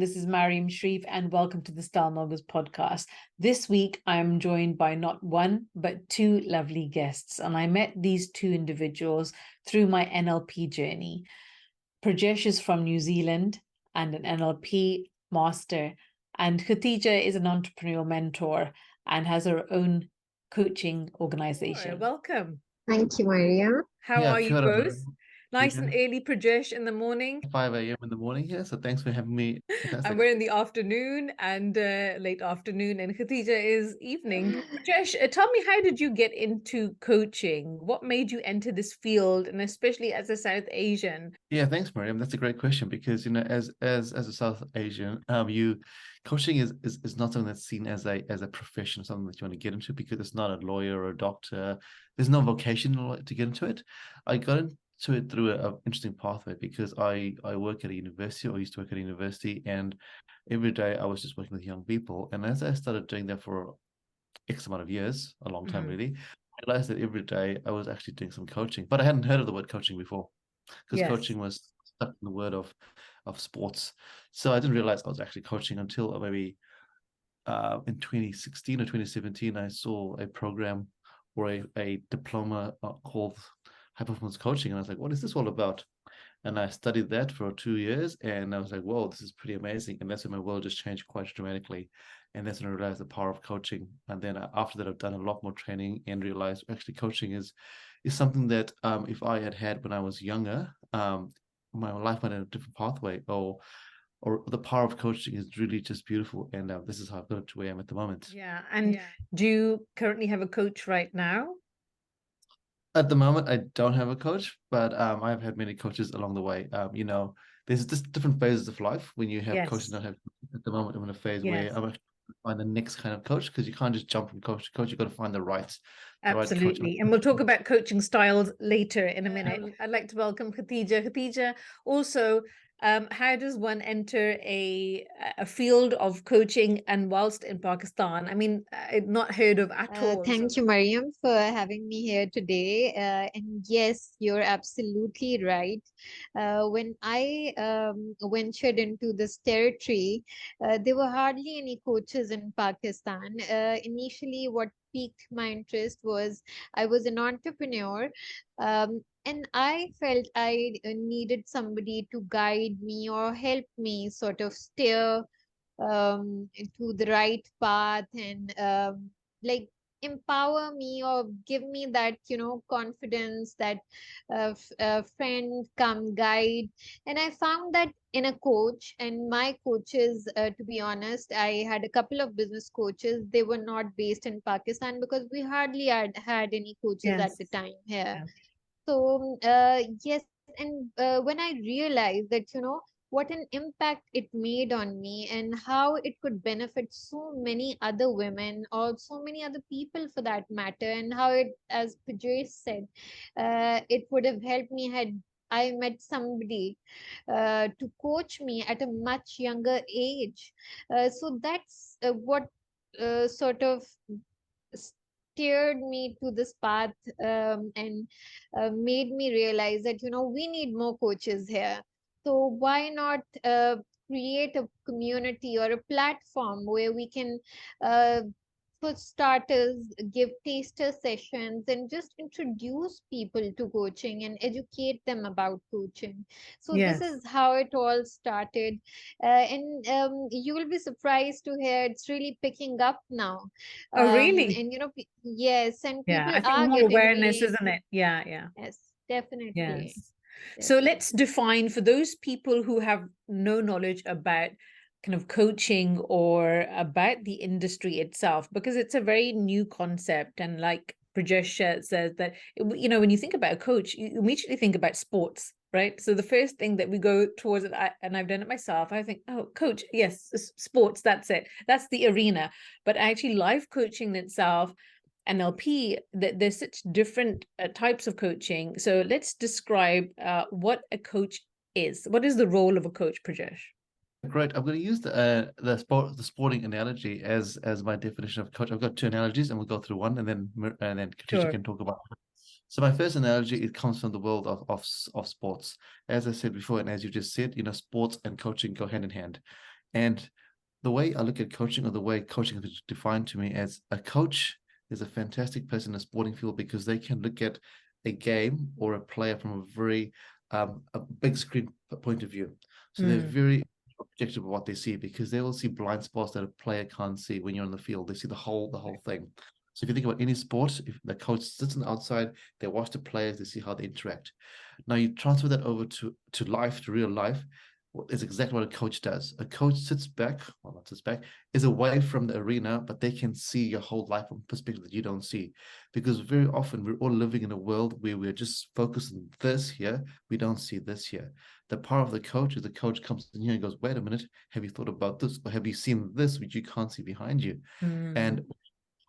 This is Maryum, Sharif, and welcome to the Style Moguls podcast. This week, I'm joined by not one, but two lovely guests, and I met these two individuals through my NLP journey. Prajesh is from New Zealand and an NLP master, and Khadija is an entrepreneurial mentor and has her own coaching organization. Welcome. Thank you, Maria. How are you both? Nice Yeah. and early, Prajesh, in the morning. 5 a.m. in the morning here, so thanks for having me. And we're in the afternoon and late afternoon, and Khadija is evening. Prajesh, tell me, how did you get into coaching? What made you enter this field, and especially as a South Asian? Yeah, thanks, Maryum. That's a great question because as a South Asian, coaching is not something that's seen as a profession, something that you want to get into because it's not a lawyer or a doctor. There's no vocation to get into it. I got into it through an interesting pathway because I work at a university, or used to work at a university, and every day I was just working with young people. And as I started doing that for X amount of years, a long time really, I realized that every day I was actually doing some coaching, but I hadn't heard of the word coaching before because coaching was stuck in the word of sports. So I didn't realize I was actually coaching until maybe in 2016 or 2017, I saw a program or a diploma called high performance coaching, and I was like, what is this all about? And I studied that for 2 years, and I was like, whoa, this is pretty amazing. And that's when my world just changed quite dramatically. And that's when I realized the power of coaching. And then after that, I've done a lot more training and realized actually coaching is something that if I had when I was younger, my life might have a different pathway, or the power of coaching is really just beautiful. And this is how I've got to where I am at the moment. Yeah. And do you currently have a coach right now? At the moment, I don't have a coach, but I've had many coaches along the way. There's just different phases of life when you have coaches. Not have at the moment. I'm in a phase where I'm actually find the next kind of coach, because you can't just jump from coach to coach. You've got to find the right Absolutely. And we'll talk about coaching styles later in a minute. I'd like to welcome Khadija. Khadija, also, how does one enter a field of coaching and whilst in Pakistan? I mean, I've not heard of at all. Thank you, Maryum, for having me here today. And yes, you're absolutely right. When I ventured into this territory, there were hardly any coaches in Pakistan. Initially, what piqued my interest was I was an entrepreneur. And I felt I needed somebody to guide me or help me sort of steer to the right path, and like empower me or give me that confidence, that friend come guide. And I found that in a coach. And my coaches, to be honest, I had a couple of business coaches. They were not based in Pakistan because we hardly had any coaches at the time here. So yes, and when I realized that what an impact it made on me, and how it could benefit so many other women or so many other people for that matter, and how it, as Prajesh said, it would have helped me had I met somebody to coach me at a much younger age. So that's what sort of steered me to this path, and made me realize that we need more coaches here. So why not create a community or a platform where we can, for starters, give taster sessions and just introduce people to coaching and educate them about coaching. So this is how it all started. And you will be surprised to hear it's really picking up now. Oh, really? And yes, and people I think are more getting awareness, really, isn't it? Yeah. yes, definitely. So let's define, for those people who have no knowledge about kind of coaching or about the industry itself, because it's a very new concept. And like Prajesh says, that, when you think about a coach, you immediately think about sports, right? So the first thing that we go towards it, and I've done it myself, I think, oh, coach, yes, sports, that's it. That's the arena. But actually life coaching itself, NLP, that there's such different types of coaching. So let's describe what a coach is. What is the role of a coach, Prajesh? Great. I'm going to use the sporting analogy as my definition of coach. I've got two analogies, and we'll go through one, and then Khadija can talk about it. So my first analogy, it comes from the world of sports. As I said before, and as you just said, sports and coaching go hand in hand. And the way I look at coaching, or the way coaching is defined to me, as a coach is a fantastic person in a sporting field, because they can look at a game or a player from a very a big screen point of view. So they're very objective of what they see, because they will see blind spots that a player can't see when you're on the field. They see the whole thing. So if you think about any sport, if the coach sits on the outside, they watch the players, they see how they interact. Now you transfer that over to life, to real life. Is exactly what a coach does. A coach sits back, well, not sits back, is away from the arena, but they can see your whole life from a perspective that you don't see. Because very often we're all living in a world where we're just focused on this here, we don't see this here. The power of the coach is the coach comes in here and goes, wait a minute, have you thought about this? Or have you seen this, which you can't see behind you? And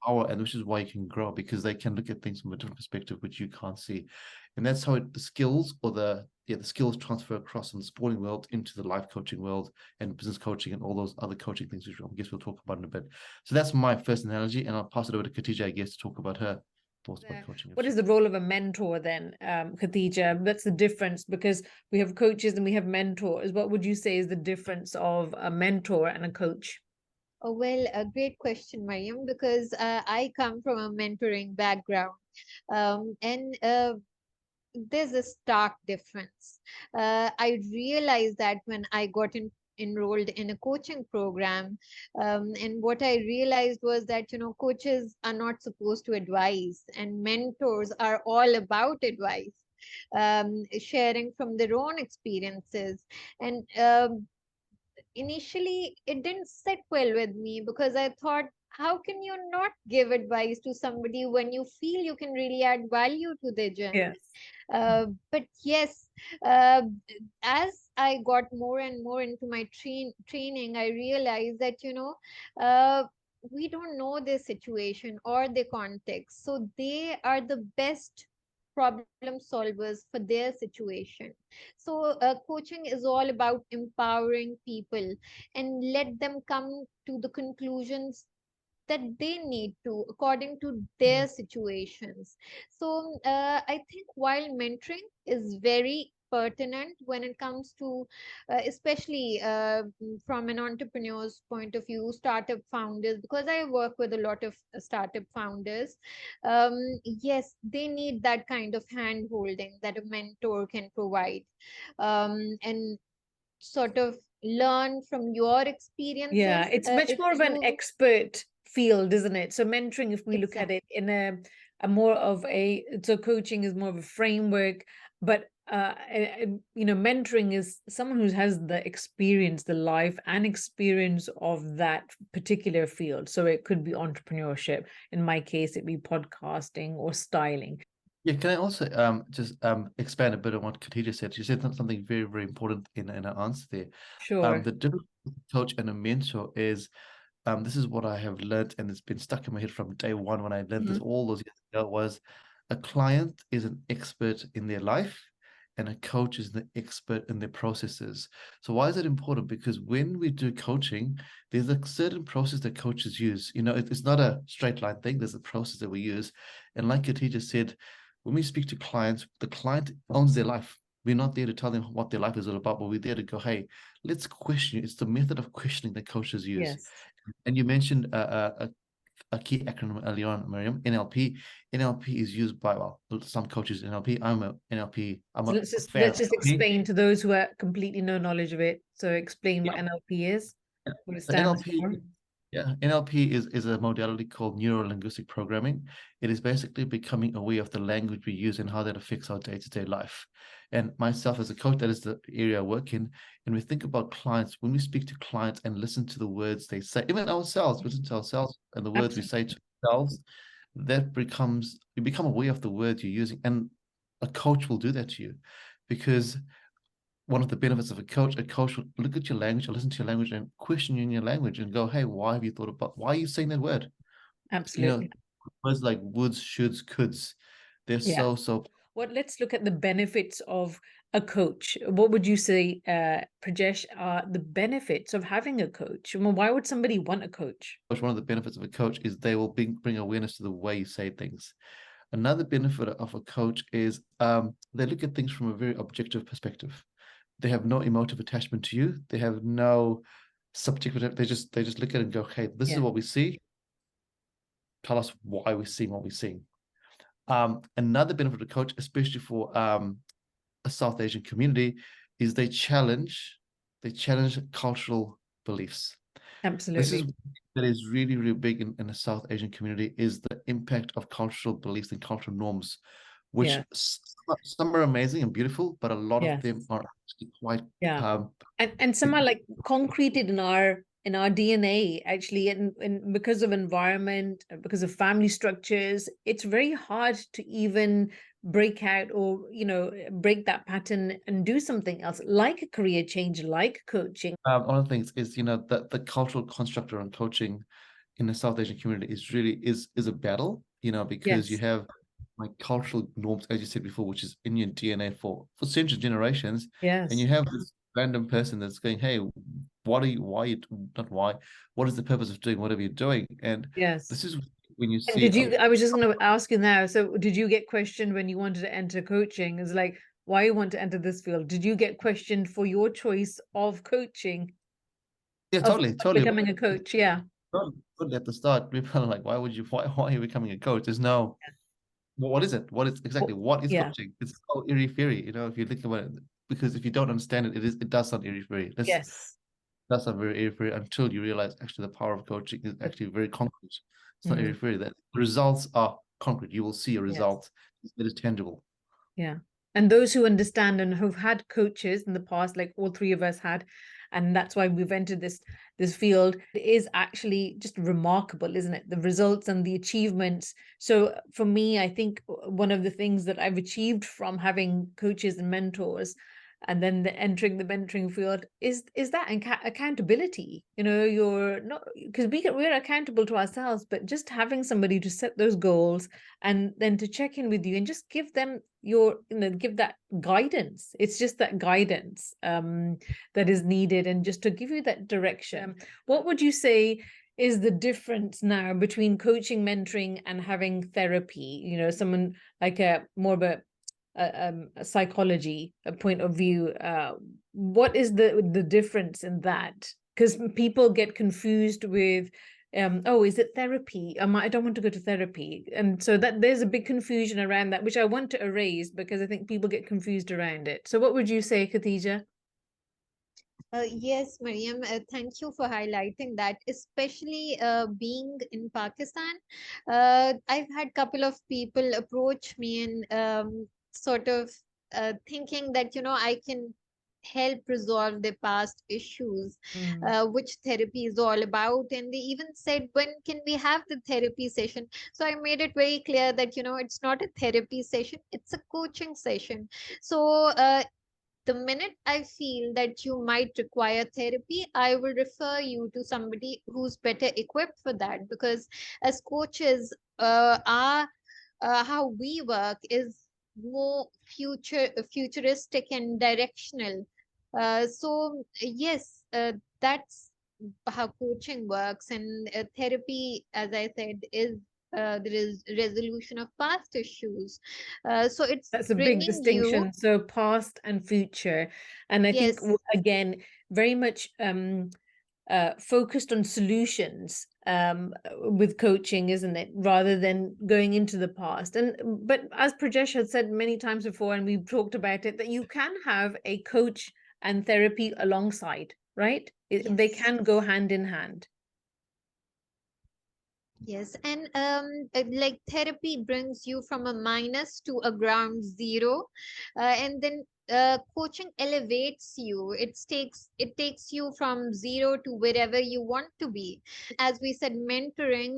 power, and which is why you can grow, because they can look at things from a different perspective which you can't see. And that's how the skills, or the skills transfer across from the sporting world into the life coaching world and business coaching and all those other coaching things, which I guess we'll talk about in a bit. So that's my first analogy, and I'll pass it over to Khadija, I guess, to talk about her thoughts about coaching. What is the role of a mentor then, Khadija? That's the difference, because we have coaches and we have mentors. What would you say is the difference of a mentor and a coach? Oh, well, a great question, Maryum, because I come from a mentoring background. And there's a stark difference. I realized that when I got enrolled in a coaching program, and what I realized was that, coaches are not supposed to advise, and mentors are all about advice, sharing from their own experiences. And initially it didn't sit well with me, because I thought, how can you not give advice to somebody when you feel you can really add value to their journey? Yes. But yes, uh, as I got more and more into my training, I realized that, we don't know their situation or their context. So they are the best problem solvers for their situation. So coaching is all about empowering people and let them come to the conclusions that they need to according to their situations. So I think while mentoring is very pertinent when it comes to especially from an entrepreneur's point of view, startup founders, because I work with a lot of startup founders, yes, they need that kind of hand holding that a mentor can provide, and sort of learn from your Yeah, experiences. it's much If more of an you expert field, isn't it? So mentoring, if we look at exactly. it in a more of a, so coaching is more of a framework, but mentoring is someone who has the experience, the life and experience of that particular field. So it could be entrepreneurship. In my case, it'd be podcasting or styling. Yeah, can I also just expand a bit on what Khadija said? She said something very, very important in her answer there. Sure. The difference between a coach and a mentor is, this is what I have learned, and it's been stuck in my head from day one when I learned this all those years ago, was a client is an expert in their life, and a coach is the expert in their processes. So why is it important? Because when we do coaching, there's a certain process that coaches use. It's not a straight line thing. There's a process that we use. And like Khadija said, when we speak to clients, the client owns their life. We're not there to tell them what their life is all about, but we're there to go, hey, let's question you. It's the method of questioning that coaches use. Yes. And you mentioned a key acronym earlier on, Maryum, NLP. NLP is used by, well, some coaches NLP. I'm a NLP. So let's just explain to those who are completely no knowledge of it. So explain what NLP is, what it stands for. Yeah, NLP is a modality called neuro-linguistic programming. It is basically becoming aware of the language we use and how that affects our day-to-day life. And myself as a coach, that is the area I work in. And we think about clients, when we speak to clients and listen to the words they say, even ourselves, listen to ourselves and the words we say to ourselves, you become aware of the words you're using. And a coach will do that to you, because one of the benefits of a coach will look at your language, or listen to your language and question you in your language and go, hey, why are you saying that word? Absolutely. Words like woulds, shoulds, coulds, they're so. Let's look at the benefits of a coach. What would you say, Prajesh, are the benefits of having a coach? Well, why would somebody want a coach? One of the benefits of a coach is they will bring awareness to the way you say things. Another benefit of a coach is they look at things from a very objective perspective. They have no emotive attachment to you. They have no subjective. They just look at it and go, "Hey, this is what we see. Tell us why we're seeing what we're seeing." Another benefit of a coach, especially for a South Asian community, is they challenge cultural beliefs. This is Absolutely. that is really, really big in the South Asian community, is the impact of cultural beliefs and cultural norms, which Yeah. some are amazing and beautiful, but a lot of Yes. them are actually quite Yeah. And some are like concreted in our DNA actually, and because of environment, because of family structures, it's very hard to even break out or break that pattern and do something else, like a career change, like coaching. one of the things is that the cultural construct around coaching in the South Asian community is really is a battle, because you Yes. have like cultural norms, as you said before, which is in your DNA for centuries, generations, and you Yes. have this random person that's going, "Hey, what are you? Why you not why? What is the purpose of doing whatever you're doing?" And Yes. this is when you And see I was just going to ask you now, so did you get questioned when you wanted to enter coaching? It's like, why you want to enter this field? Did you get questioned for your choice of coaching, yeah, of totally. becoming a coach? Yeah. Totally at the start, people are like, "Why would you? Why are you becoming a coach?" There's no, well, what is it? What is exactly Well, what is yeah. coaching? It's so airy fairy, if you think about it, because if you don't understand it, it does sound airy fairy. Yes. That's not very airy fairy until you realize actually the power of coaching is actually very concrete. It's not airy Mm, fairy. That the results are concrete. You will see a yes. result. It is tangible. Yeah. And those who understand and who've had coaches in the past, like all three of us had, and that's why we've entered this field, is actually just remarkable, isn't it? The results and the achievements. So for me, I think one of the things that I've achieved from having coaches and mentors and then entering the mentoring field is that accountability. You're not, because we're accountable to ourselves, but just having somebody to set those goals and then to check in with you and just give them give that guidance. It's just that guidance that is needed, and just to give you that direction. What would you say is the difference now between coaching, mentoring, and having therapy? Someone like a more of a psychology point of view. What is the difference in that? Because people get confused with oh, is it therapy? I don't want to go to therapy. And so that there's a big confusion around that, which I want to erase because I think people get confused around it. So what would you say, Khadija? Yes, Maryum, thank you for highlighting that, especially being in Pakistan. I've had couple of people approach me and sort of thinking that, I can help resolve their past issues, Mm. which therapy is all about. And they even said, when can we have the therapy session? So I made it very clear that, it's not a therapy session, it's a coaching session. So the minute I feel that you might require therapy, I will refer you to somebody who's better equipped for that. Because as coaches, our how we work is more futuristic and directional. So yes, that's how coaching works, and therapy, as I said, is there is resolution of past issues. So it's That's a big bringing you, distinction. So past and future. And I think, yes. again, very much focused on solutions with coaching, isn't it? Rather than going into the past. But as Prajesh had said many times before, and we've talked about it, that you can have a coach and therapy alongside, right? They Yes. can go hand in hand. Yes, and like therapy brings you from a minus to a ground zero, and then coaching elevates you. It takes you from zero to wherever you want to be. As we said, mentoring,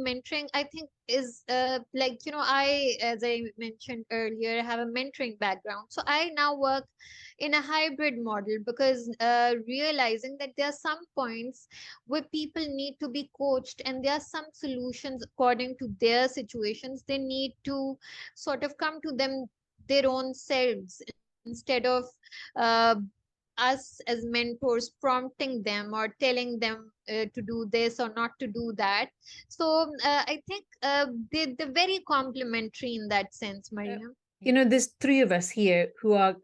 I think is like, I, as I mentioned earlier, have a mentoring background, so I now work in a hybrid model, because realizing that there are some points where people need to be coached, and there are some solutions according to their situations. They need to sort of come to them their own selves, instead of uh, us as mentors prompting them or telling them to do this or not to do that. So I think they're very complementary in that sense, Uh, Maria. there's three of us here who are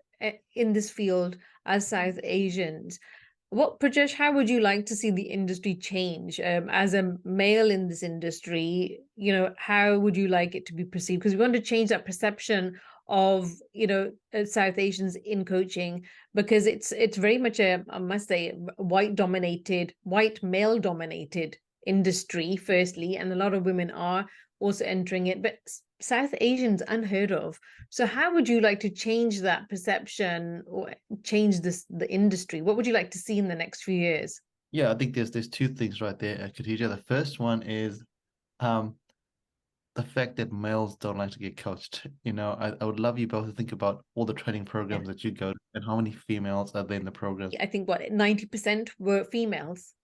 in this field as South Asians. What, Prajesh, how would you like to see the industry change? As a male in this industry, how would you like it to be perceived? Because we want to change that perception of, South Asians in coaching, because it's very much I must say, white male dominated industry, firstly, and a lot of women are also entering it, but South Asians unheard of. So how would you like to change that perception or change the industry? What would you like to see in the next few years? Yeah, I think there's two things right there, Khadija. The first one is um the fact that males don't like to get coached. I would love you both to think about all the training Yeah. programs that you go to and how many females are there in the programs. I think what 90% were females.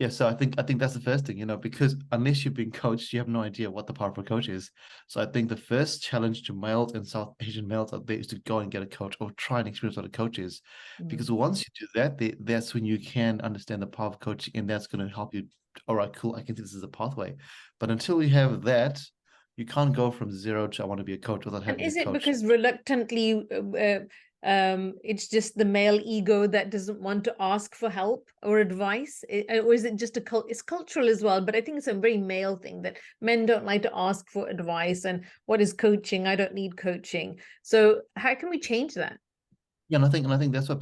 Yeah, so I think that's the first thing, because unless you've been coached, you have no idea what the power of a coach is. So I think the first challenge to males and South Asian males out there is to go and get a coach or try and experience what a coach is. Because Mm. once you do that, that's when you can understand the power of coaching, and that's going to help you. All right, cool. I can see this is a pathway. But until you have that, you can't go from zero to I want to be a coach without And having a is it coach. because reluctantly it's just the male ego that doesn't want to ask for help or advice? Or is it just it's cultural as well, but I think it's a very male thing that men don't like to ask for advice, and what is coaching? I don't need coaching. So how can we change that? Yeah, and I think that's what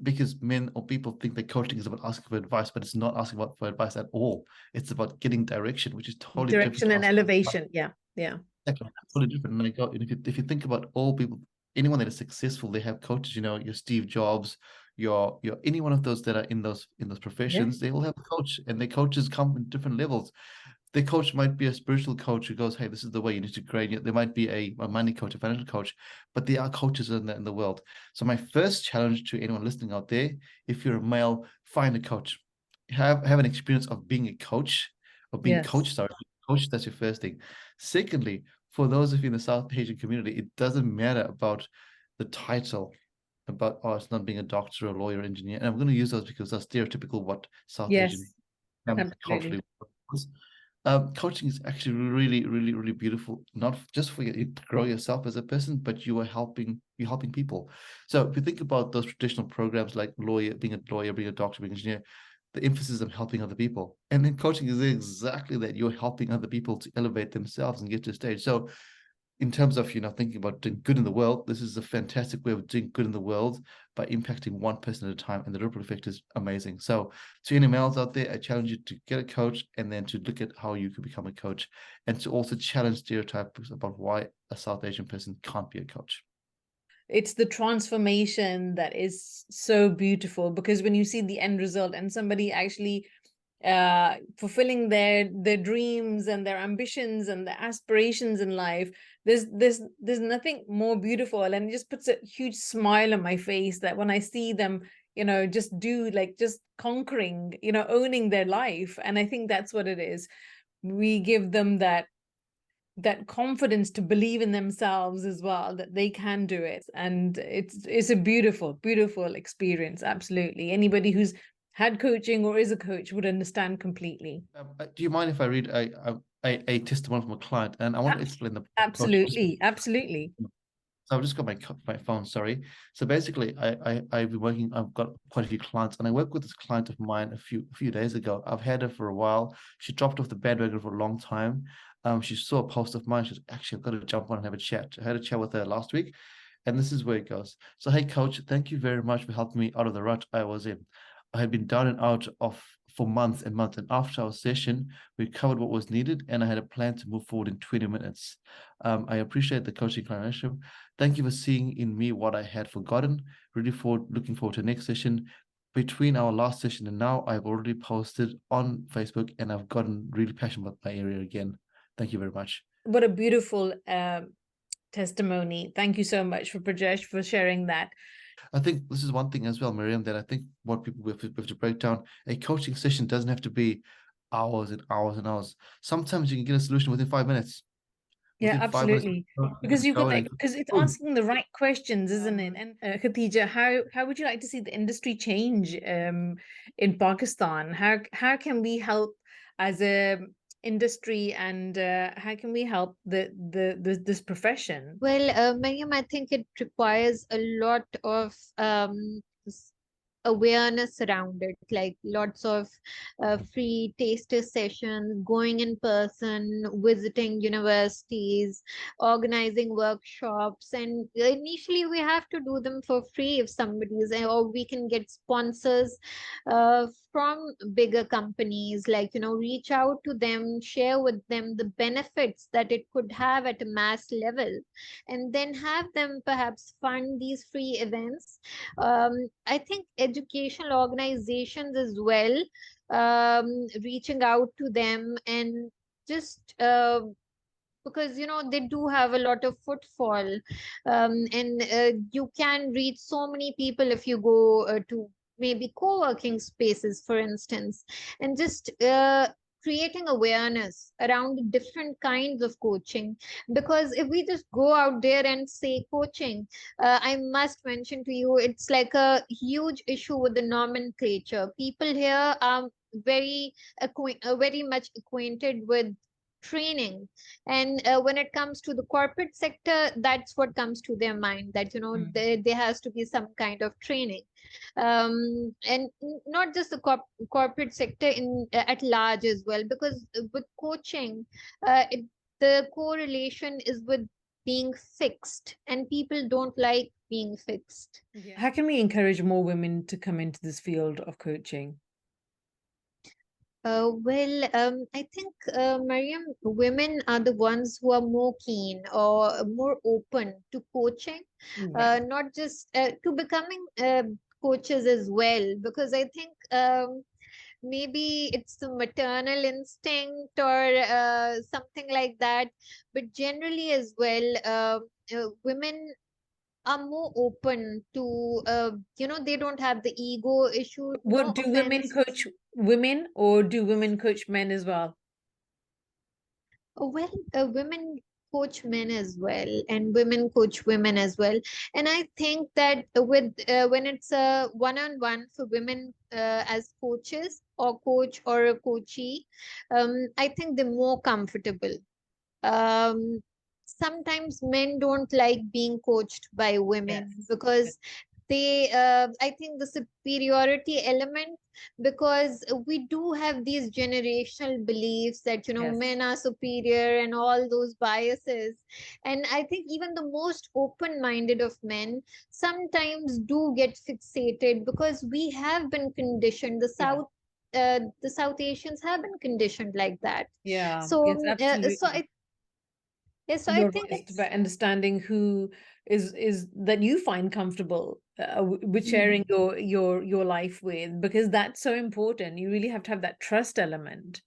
because men or people think that coaching is about asking for advice, but it's not asking for advice at all. It's about getting direction, which is totally different Direction to and asking for advice. elevation. Yeah, yeah. Exactly. Totally different. And if you think about all people, anyone that is successful, they have coaches. Your Steve Jobs, your any one of those that are in those Yeah. professions, they all have a coach, and their coaches come in different levels. The coach might be a spiritual coach who goes, "Hey, this is the way you need to grade." There might be a money coach, a financial coach, but there are coaches in the world. So my first challenge to anyone listening out there, if you're a male, find a coach. Have an experience of being a coach, of being Yes. coached. Sorry, coach. That's your first thing. Secondly, for those of you in the South Asian community, it doesn't matter about the title, about it's not being a doctor, a lawyer, engineer. And I'm going to use those because that's stereotypical what South Asian Yes. culturally Absolutely. was. Coaching is actually really, really, really beautiful. Not just for you to grow yourself as a person, but you're helping people. So if you think about those traditional programs like being a lawyer, being a doctor, being an engineer, the emphasis on helping other people. And then coaching is exactly that. You're helping other people to elevate themselves and get to a stage. So in terms of thinking about doing good in the world, this is a fantastic way of doing good in the world by impacting one person at a time, and the ripple effect is amazing. So to any males out there, I challenge you to get a coach and then to look at how you could become a coach, and to also challenge stereotypes about why a South Asian person can't be a coach. It's the transformation that is so beautiful, because when you see the end result and somebody actually fulfilling their dreams and their ambitions and their aspirations in life, there's nothing more beautiful, and it just puts a huge smile on my face that when I see them just conquering, owning their life. And I think that's what it is. We give them that confidence to believe in themselves as well, that they can do it. And it's a beautiful experience. Absolutely, anybody who's had coaching or is a coach would understand completely. Do you mind if I read a testimony from a client, and I want to explain the coach? Absolutely. So I've just got my phone, sorry. So basically, I've been working. I've got quite a few clients, and I worked with this client of mine a few days ago. I've had her for a while. She dropped off the bandwagon for a long time. She saw a post of mine. She's actually, I've got to jump on and have a chat. I had a chat with her last week, and this is where it goes. So, hey, coach, thank you very much for helping me out of the rut I was in. I had been down and out of for months and months, and after our session, we covered what was needed, and I had a plan to move forward in 20 minutes. I appreciate the coaching relationship. Thank you for seeing in me what I had forgotten. Looking forward to the next session. Between our last session and now, I've already posted on Facebook, and I've gotten really passionate about my area again. Thank you very much. What a beautiful testimony. Thank you so much for Prajesh for sharing that. I think this is one thing as well, Maryum, that I think what people we have to break down. A coaching session doesn't have to be hours and hours and hours. Sometimes you can get a solution within 5 minutes. Yeah, Within 5 minutes, absolutely. Because going, because it's boom. asking the right questions, isn't it? And Khadija, how would you like to see the industry change in Pakistan? How can we help as a industry, and how can we help this profession? Well, Maryam, I think it requires a lot of awareness around it, like lots of free taster sessions, going in person, visiting universities, organizing workshops. And initially we have to do them for free if somebody is, or we can get sponsors from bigger companies, like, reach out to them, share with them the benefits that it could have at a mass level, and then have them perhaps fund these free events. I think educational organizations as well, reaching out to them, and just because they do have a lot of footfall, and you can reach so many people if you go to maybe co-working spaces, for instance, and just creating awareness around the different kinds of coaching. Because if we just go out there and say coaching, I must mention to you, it's like a huge issue with the nomenclature. People here are very much acquainted with training, and when it comes to the corporate sector, that's what comes to their mind, that there has to be some kind of training. And not just the corporate sector, in at large as well, because with coaching, the correlation is with being fixed, and people don't like being fixed. Yeah. How can we encourage more women to come into this field of coaching? I think, Maryum, women are the ones who are more keen or more open to coaching, Right. not just to becoming coaches as well, because I think maybe it's the maternal instinct or something like that. But generally as well, women are more open to, they don't have the ego issue. No What do women offense. coach women, or do women coach men as well? Well, women coach men as well, and women coach women as well. And I think that with when it's a one-on-one for women as coaches or coach or a coachee, I think they're more comfortable. um, Sometimes men don't like being coached by women Yes. because they I think the superiority element, because we do have these generational beliefs that Yes. men are superior and all those biases. And I think even the most open-minded of men sometimes do get fixated, because we have been conditioned, Yeah. the South Asians have been conditioned like that. Yeah. So Yes, absolutely. I You're think right it's about understanding who is that you find comfortable with sharing your life with, because that's so important. You really have to have that trust element.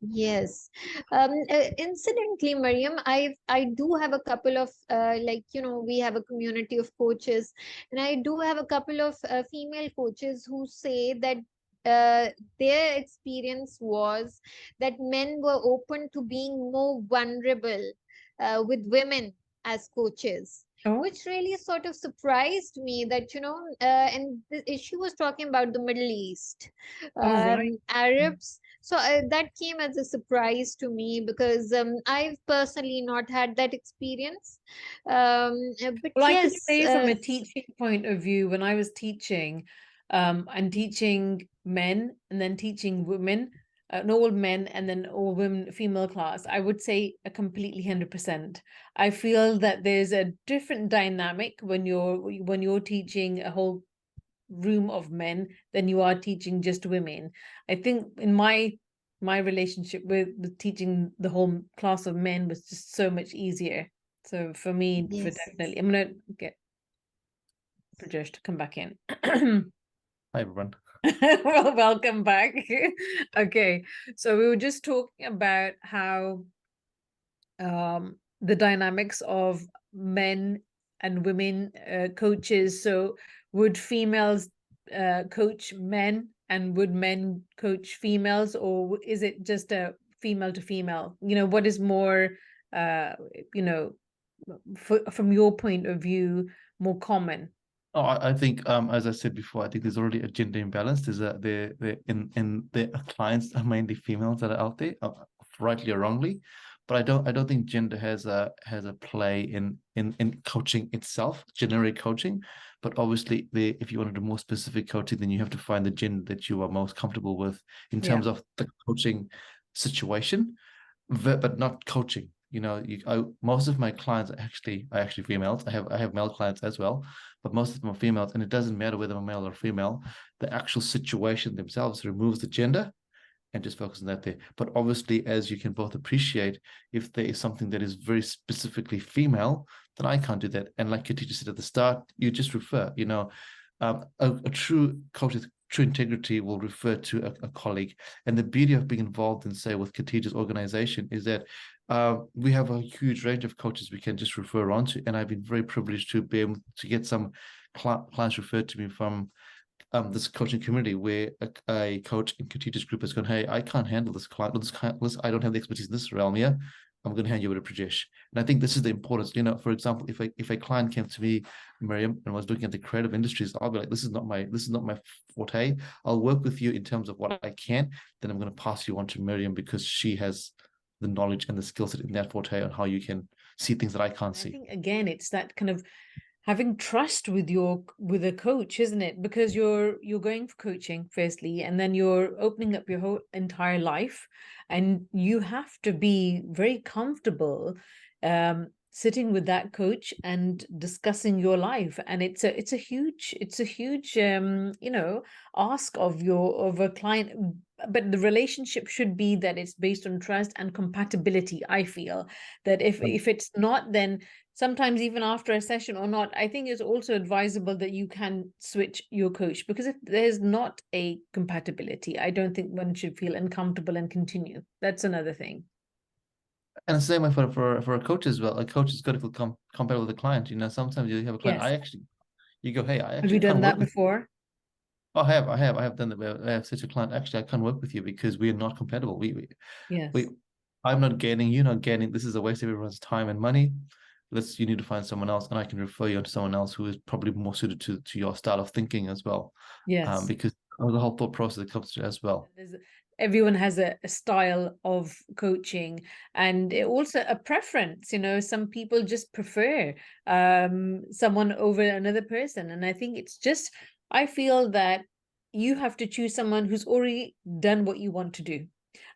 yes. Incidentally, Maryum, I do have a couple of we have a community of coaches, and I do have a couple of female coaches who say that their experience was that men were open to being more vulnerable with women as coaches, Oh, which really sort of surprised me, that and she was talking about the Middle East, all right. Arabs. So that came as a surprise to me, because I've personally not had that experience. But Well, I can yes, say from a teaching point of view, when I was teaching, and teaching men and then teaching women, an all men and then all women female class, I would say a completely 100%. I feel that there's a different dynamic when you're teaching a whole room of men than you are teaching just women. I think in my relationship with teaching the whole class of men was just so much easier. So for me, for yes. definitely, I'm gonna get Prajesh to come back in. Hi, everyone. Well, welcome back. Okay, so we were just talking about how the dynamics of men and women coaches. So would females coach men, and would men coach females, or is it just a female to female? What is more, uh, you know, from your point of view, more common? Oh, I think, as I said before, I think there's already a gender imbalance. There's a the clients are mainly females that are out there, rightly or wrongly. but I don't think gender has a play in coaching itself, generic coaching. But obviously, if you want to do more specific coaching, then you have to find the gender that you are most comfortable with in Yeah. terms of the coaching situation, but not coaching. Most of my clients are actually females. I have male clients as well, but most of them are females, and it doesn't matter whether I'm male or female. The actual situation themselves removes the gender and just focus on that there. But obviously, as you can both appreciate, if there is something that is very specifically female, then I can't do that. And like your teacher said at the start, you just refer. A true coach with true integrity will refer to a colleague. And the beauty of being involved in, say, with Khadija's organization is that we have a huge range of coaches we can just refer on to. And I've been very privileged to be able to get some clients referred to me from this coaching community where a coach in Khadija's group has gone, hey, I can't handle this client, I don't have the expertise in this realm here. I'm going to hand you over to Prajesh. And I think this is the importance. For example, if a client came to me, Maryum, and was looking at the creative industries, I'll be like, this is not my forte. I'll work with you in terms of what I can. Then I'm going to pass you on to Maryum because she has the knowledge and the skill set in that forte on how you can see things that I can't see. I think again, it's that kind of having trust with a coach, isn't it? Because you're going for coaching firstly, and then you're opening up your whole entire life, and you have to be very comfortable sitting with that coach and discussing your life. And it's a huge ask of a client. But the relationship should be that it's based on trust and compatibility. I feel that if it's not, then sometimes even after a session or not, I think it's also advisable that you can switch your coach, because if there's not a compatibility, I don't think one should feel uncomfortable and continue. That's another thing. And the same way for a coach as well. A coach has got to feel compatible with the client. Sometimes you have a client. Yes. You go, hey, I Have actually you done can't work that with. before? Oh, I have done that. I have such a client. Actually, I can't work with you because we are not compatible. Yes. I'm not gaining. You're not gaining. This is a waste of everyone's time and money. You need to find someone else, and I can refer you on to someone else who is probably more suited to your style of thinking as well. Yes. Because of the whole thought process that comes to it as well. Everyone has a style of coaching, and also a preference. Some people just prefer someone over another person. And I think I feel that you have to choose someone who's already done what you want to do.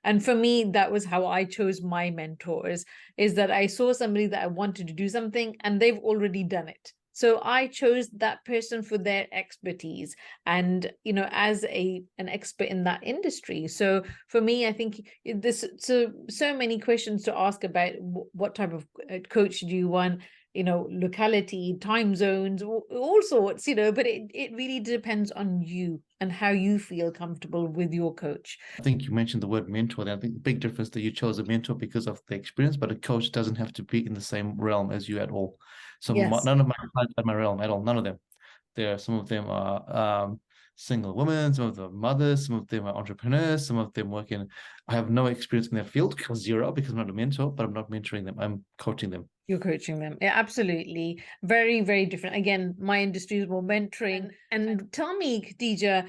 And for me, that was how I chose my mentors, is that I saw somebody that I wanted to do something and they've already done it. So I chose that person for their expertise and, as an expert in that industry. So for me, I think this, so many questions to ask about what type of coach do you want, locality, time zones, all sorts, but it really depends on you and how you feel comfortable with your coach. I think you mentioned the word mentor. I think the big difference that you chose a mentor because of the experience, but a coach doesn't have to be in the same realm as you at all. So Yes. none of my clients are in my realm at all. None of them. Some of them are single women, some of them are mothers, some of them are entrepreneurs, some of them work in. I have no experience in their field, zero, because I'm not a mentor, but I'm not mentoring them. I'm coaching them. You're coaching them. Yeah, absolutely. Very, very different. Again, my industry is more mentoring. And tell me, Khadija,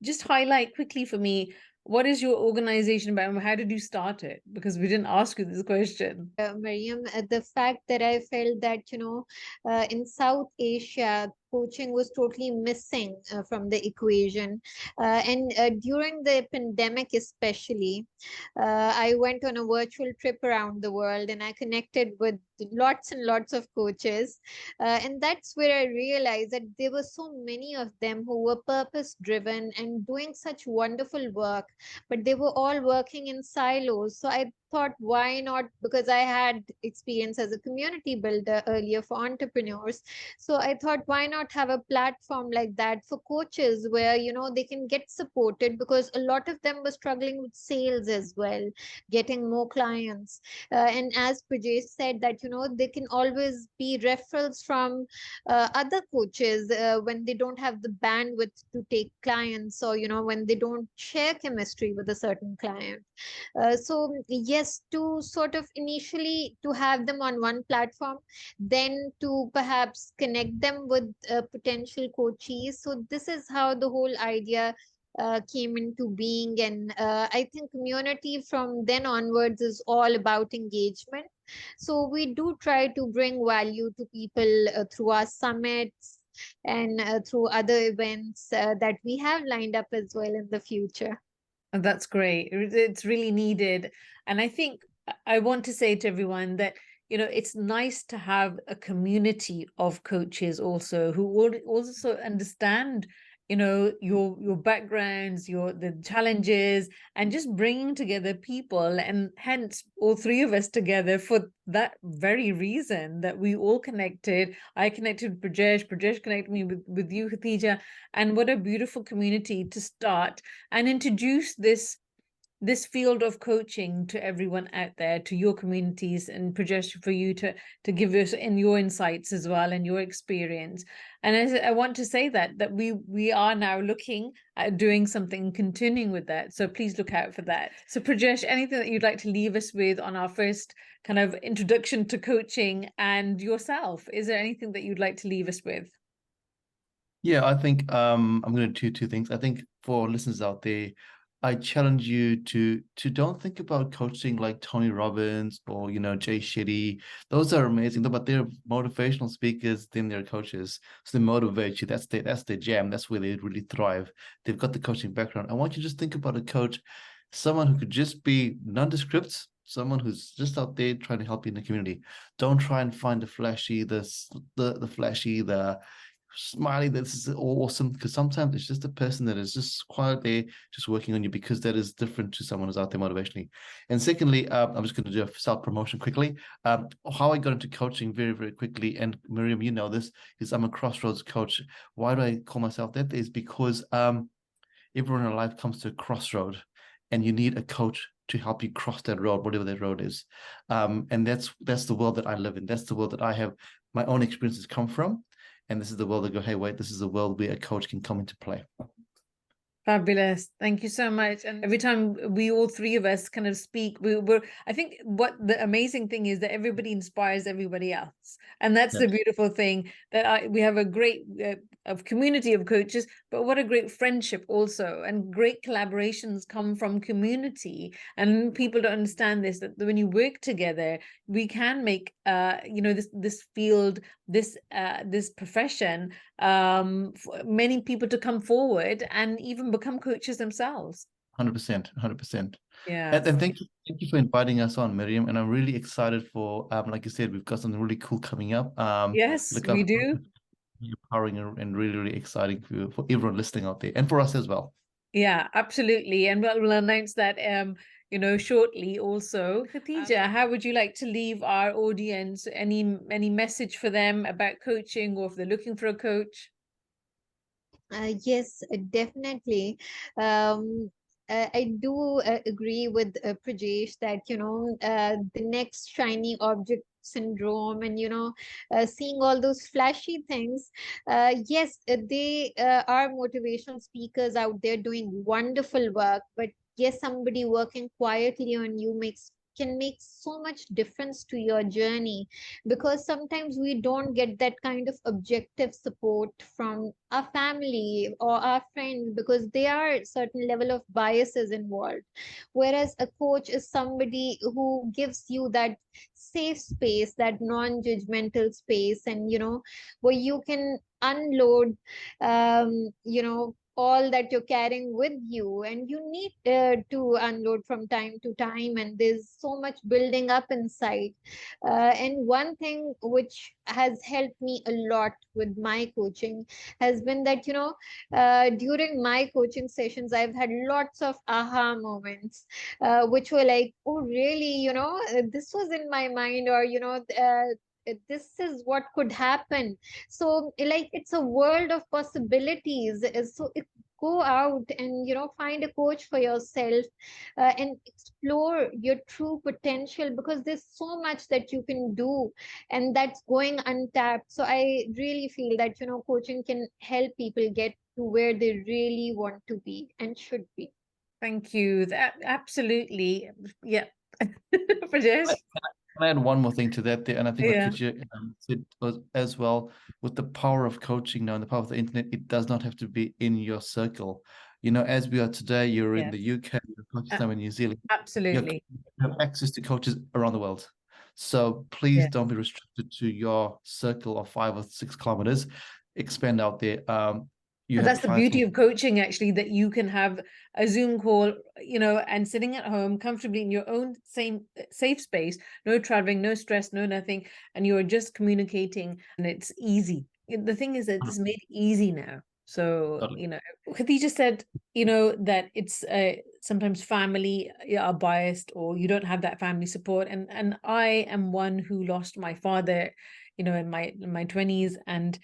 just highlight quickly for me, what is your organization about and how did you start it? Because we didn't ask you this question. Maryum, the fact that I felt that, in South Asia, coaching was totally missing from the equation. And during the pandemic, especially, I went on a virtual trip around the world and I connected with lots and lots of coaches. And that's where I realized that there were so many of them who were purpose driven and doing such wonderful work, but they were all working in silos. So I thought, why not? Because I had experience as a community builder earlier for entrepreneurs. So I thought, why not have a platform like that for coaches where, they can get supported, because a lot of them were struggling with sales as well, getting more clients. And as Prajesh said that, they can always be referrals from other coaches when they don't have the bandwidth to take clients, or, when they don't share chemistry with a certain client. So yes, to sort of initially to have them on one platform, then to perhaps connect them with potential coaches. So this is how the whole idea came into being. And I think community from then onwards is all about engagement. So we do try to bring value to people through our summits and through other events that we have lined up as well in the future. And that's great. It's really needed. And I think I want to say to everyone that, it's nice to have a community of coaches also who will also understand, your backgrounds, the challenges, and just bringing together people, and hence all three of us together for that very reason, that we all connected. I connected with Prajesh connected me with you, Khadija, and what a beautiful community to start and introduce this field of coaching to everyone out there, to your communities, and Prajesh, for you to give us in your insights as well and your experience. And I want to say that we are now looking at doing something, continuing with that. So please look out for that. So Prajesh, anything that you'd like to leave us with on our first kind of introduction to coaching and yourself? Is there anything that you'd like to leave us with? Yeah, I think I'm going to do two things. I think for listeners out there, I challenge you to don't think about coaching like Tony Robbins or Jay Shetty. Those are amazing, but they're motivational speakers, then they're coaches. So they motivate you. That's their jam. That's where they really thrive. They've got the coaching background. I want you to just think about a coach, someone who could just be nondescript, someone who's just out there trying to help you in the community. Don't try and find the flashy, the flashy, the smiley, this is awesome, because sometimes it's just a person that is just quietly just working on you, because that is different to someone who's out there motivationally. And secondly, I'm just going to do a self-promotion quickly. How I got into coaching very, very quickly, and Maryum, you know this, is I'm a crossroads coach. Why do I call myself that? Is because everyone in life comes to a crossroad, and you need a coach to help you cross that road, whatever that road is. And that's the world that I live in. That's the world that I have my own experiences come from. And this is the world that go, hey, wait, this is a world where a coach can come into play. Fabulous. Thank you so much. And every time we all three of us kind of speak, I think what the amazing thing is that everybody inspires everybody else. And that's the beautiful thing, that we have a great community of coaches, but what a great friendship also. And great collaborations come from community. And people don't understand this, that when you work together, we can make, this field, this profession, many people to come forward and even become coaches themselves. 100%, 100%. Yeah. And thank you for inviting us on, Maryum. And I'm really excited for, like you said, we've got something really cool coming up. Yes, we do. Empowering and really, really exciting for everyone listening out there, and for us as well. Yeah, absolutely. And we'll announce that shortly also. Khadija, how would you like to leave our audience? Any message for them about coaching, or if they're looking for a coach? Yes, definitely. I do agree with Prajesh that, the next shiny object syndrome, and, seeing all those flashy things. Yes, they are motivational speakers out there doing wonderful work, but yes, somebody working quietly on you can make so much difference to your journey, because sometimes we don't get that kind of objective support from our family or our friends, because there are certain level of biases involved, whereas a coach is somebody who gives you that safe space, that non-judgmental space, and where you can unload all that you're carrying with you, and you need to unload from time to time, and there's so much building up inside. And one thing which has helped me a lot with my coaching has been that, during my coaching sessions, I've had lots of aha moments, which were like, oh, really, this was in my mind, or, this is what could happen. So like, it's a world of possibilities. So go out and find a coach for yourself, and explore your true potential, because there's so much that you can do and that's going untapped. So I really feel that coaching can help people get to where they really want to be and should be. Thank you. That absolutely. Yeah. Prajesh? I add one more thing to that there, and I think what Yeah. Khadija said was as well, with the power of coaching now and the power of the internet, it does not have to be in your circle. As we are today, you're in Yes. the UK, you're in Pakistan, in New Zealand, you Absolutely. have access to coaches around the world. So please Yeah. don't be restricted to your circle of 5 or 6 kilometers. Expand out there. You have That's the clients beauty from of coaching, actually, that you can have a Zoom call, and sitting at home comfortably in your own same safe space, no traveling, no stress, no nothing, and you're just communicating, and it's easy. The thing is that it's made easy now. So, totally. Khadija said, that it's sometimes family are biased, or you don't have that family support. And I am one who lost my father, in my 20s, and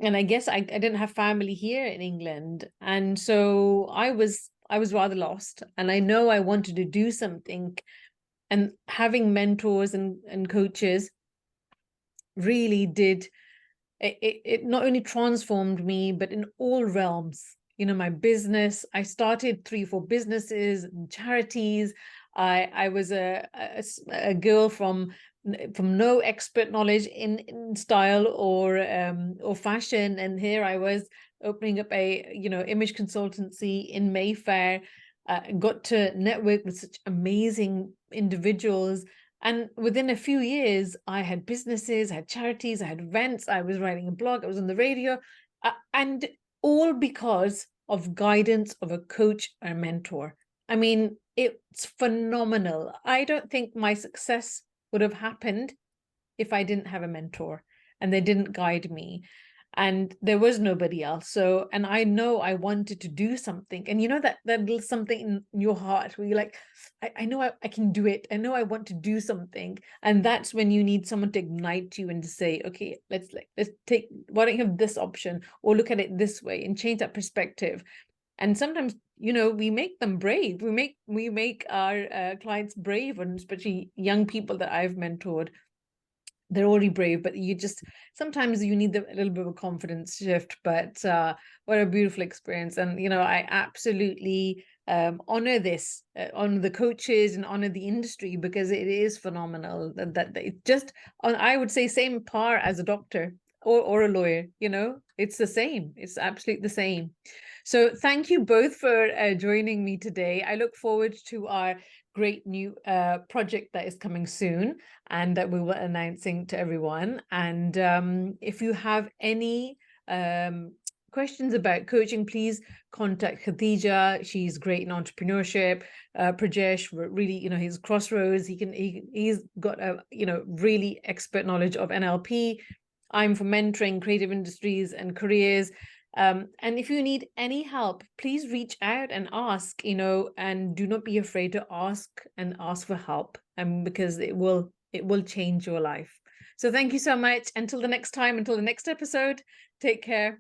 I guess I didn't have family here in England. And so I was rather lost. And I know I wanted to do something. And having mentors and coaches really did it not only transformed me, but in all realms. My business, I started 3 4 businesses and charities. I was a girl from no expert knowledge in style or fashion, and here I was opening up a image consultancy in Mayfair. Got to network with such amazing individuals, and within a few years, I had businesses, I had charities, I had events, I was writing a blog, I was on the radio, and all because of guidance of a coach or mentor. I mean, it's phenomenal. I don't think my success would have happened if I didn't have a mentor and they didn't guide me. And there was nobody else. So, and I know I wanted to do something. And that little something in your heart where you're like, I know I can do it. I know I want to do something. And that's when you need someone to ignite you and to say, okay, let's take, why don't you have this option, or look at it this way and change that perspective. And sometimes, we make them brave. We make our clients brave, and especially young people that I've mentored, they're already brave, but sometimes you need a little bit of a confidence shift. But what a beautiful experience. And I absolutely honor this, honor the coaches and honor the industry, because it is phenomenal that it's just on, I would say, same par as a doctor or a lawyer. It's the same. It's absolutely the same. So thank you both for joining me today. I look forward to our great new project that is coming soon, and that we will announcing to everyone. And if you have any questions about coaching, please contact Khadija. She's great in entrepreneurship. Prajesh, really, he's crossroads. He's got a really expert knowledge of NLP. I'm for mentoring creative industries and careers. And if you need any help, please reach out and ask, and do not be afraid to ask for help, because it will change your life. So thank you so much. Until the next time, until the next episode, take care.